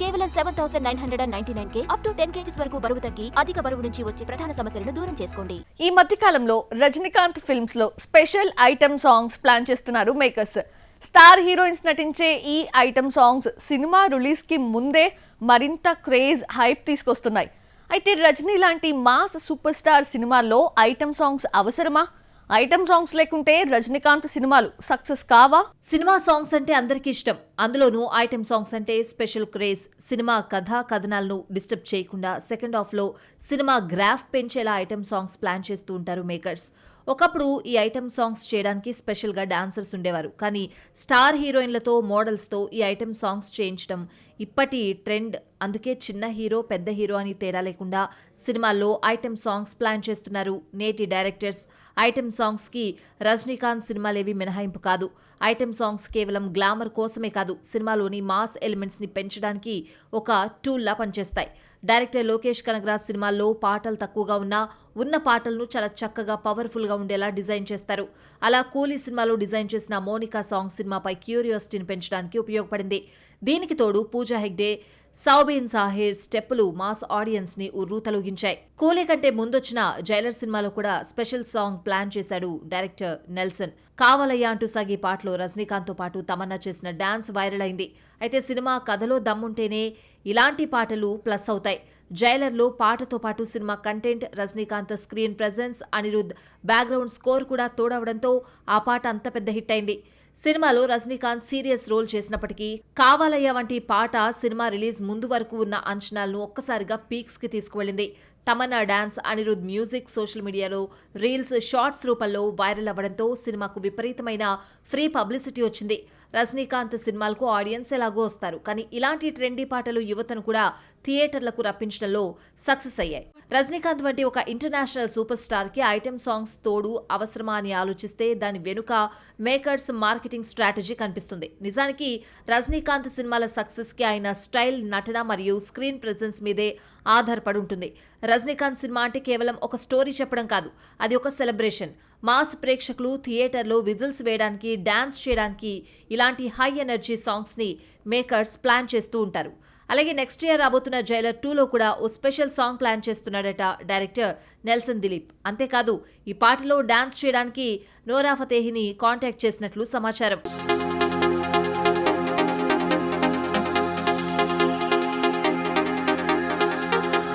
కేవలం 7,999K up to 10 kgs వరకు బరువు తగ్గి అధిక బరువు నుంచి వచ్చే ప్రధాన సమస్యలను దూరం చేసుకోండి. ఈ మధ్య కాలంలో రజనీకాంత్ ఫిల్మ్స్ లో స్పెషల్ ఐటమ్ సాంగ్స్ ప్లాన్ చేస్తున్నారు మేకర్స్. స్టార్ హీరోయిన్స్ నటించే ఈ ఐటమ్ సాంగ్స్ సినిమా రిలీజ్ కి ముందే మరింత క్రేజ్ హైప్ తీసుకొస్తున్నాయి. అయితే రజనీ లాంటి మాస్ సూపర్ స్టార్ సినిమాల్లో ఐటమ్ సాంగ్స్ అవసరమా? ఐటమ్ సాంగ్స్ లేకుంటే రజనీకాంత్ సినిమాలు సక్సెస్ కావా? సినిమా సాంగ్స్ అంటే అందరికీ ఇష్టం. అందులోనూ ఐటమ్ సాంగ్స్ అంటే స్పెషల్ క్రేజ్. సినిమా కథనాలను డిస్టర్బ్ చేయకుండా సెకండ్ హాఫ్ లో సినిమా గ్రాఫ్ పెంచేలా ఐటమ్ సాంగ్స్ ప్లాన్ చేస్తూ ఉంటారు మేకర్స్. ఒకప్పుడు ఈ ఐటమ్ సాంగ్స్ చేయడానికి స్పెషల్ గా డాన్సర్స్ ఉండేవారు. కానీ స్టార్ హీరోయిన్లతో మోడల్స్ తో ఈ ఐటమ్ సాంగ్స్ చేయించడం ఇప్పటి ట్రెండ్. అందుకే చిన్న హీరో పెద్ద హీరో అని తేడా లేకుండా సినిమాల్లో ఐటమ్ సాంగ్స్ ప్లాన్ చేస్తున్నారు నేటి డైరెక్టర్స్. ఐటమ్ సాంగ్స్ కి రజనీకాంత్ సినిమాలేవి మినహాయింపు కాదు. ఐటమ్ సాంగ్స్ కేవలం గ్లామర్ కోసమే కాదు, సినిమాలోని మాస్ ఎలిమెంట్స్ ని పెంచడానికి ఒక టూల్ లా పనిచేస్తాయి. డైరెక్టర్ లోకేష్ కనగరాజ్ సినిమాల్లో పాటలు తక్కువగా ఉన్న పాటలను చాలా చక్కగా పవర్ఫుల్ గా ఉండేలా డిజైన్ చేస్తారు. అలా కూలీ సినిమాలో డిజైన్ చేసిన మోనికా సాంగ్ సినిమాపై క్యూరియాసిటీని పెంచడానికి ఉపయోగపడింది. దీనికి తోడు పూజా హెగ్డే, సౌబీన్ సాహిర్ స్టెప్పులు మాస్ ఆడియన్స్ ని ఉర్రూతలూగించాయి. కూలీ కంటే ముందొచ్చిన జైలర్ సినిమాలో కూడా స్పెషల్ సాంగ్ ప్లాన్ చేశాడు డైరెక్టర్ నెల్సన్. కావాలయ్యా అంటూ సాగే పాటలో రజనీకాంత్ తో పాటు తమన్నా చేసిన డాన్స్ వైరల్ అయింది. అయితే సినిమా కథలో దమ్ముంటేనే ఇలాంటి పాటలు ప్లస్ అవుతాయి. జైలర్లో పాటతో పాటు cinema content, Rajinikanth screen presence, Anirudh background score కూడా తోడవడంతో ఆ పాట అంత పెద్ద హిట్ అయింది. సినిమాలో రజనీకాంత్ సీరియస్ రోల్ చేసినప్పటికీ కావాలయ్య వంటి పాట సినిమా రిలీజ్ ముందు వరకు ఉన్న అంచనాలను ఒక్కసారిగా పీక్స్ కి తీసుకువెళ్లింది. Tamannaah dance, Anirudh music social మీడియాలో రీల్స్, షార్ట్స్ రూపంలో వైరల్ అవ్వడంతో సినిమాకు విపరీతమైన ఫ్రీ పబ్లిసిటీ వచ్చింది. రజనీకాంత్ సినిమాలకు ఆడియన్స్ ఎలాగో వస్తారు, కానీ ఇలాంటి ట్రెండీ పాటలు యువతను కూడా థియేటర్లకు రప్పించడంలో సక్సెస్ అయ్యాయి. రజనీకాంత్ వంటి ఒక ఇంటర్నేషనల్ సూపర్ స్టార్ కి ఐటమ్ సాంగ్స్ తోడు అవసరమా అని ఆలోచిస్తే దాని వెనుక మేకర్స్ మార్కెటింగ్ స్ట్రాటజీ కనిపిస్తుంది. నిజానికి రజనీకాంత్ సినిమాల సక్సెస్ కి ఆయన స్టైల్, నటన మరియు స్క్రీన్ ప్రెజెన్స్ మీదే ఆధారపడి ఉంటుంది. రజనీకాంత్ సినిమా అంటే కేవలం ఒక స్టోరీ చెప్పడం కాదు, అది ఒక సెలబ్రేషన్. మాస్ ప్రేక్షకులు థియేటర్లో విజిల్స్ వేయడానికి, డాన్స్ చేయడానికి ఇలాంటి హై ఎనర్జీ సాంగ్స్ ని మేకర్స్ ప్లాన్ చేస్తూ ఉంటారు. అలాగే నెక్స్ట్ ఇయర్ రాబోతున్న జైలర్ 2లో కూడా ఓ స్పెషల్ సాంగ్ ప్లాన్ చేస్తున్నాడట డైరెక్టర్ నెల్సన్ దిలీప్. అంతేకాదు ఈ పాటలో డాన్స్ చేయడానికి నోరా ఫతేహిని కాంటాక్ట్ చేసినట్లు సమాచారం.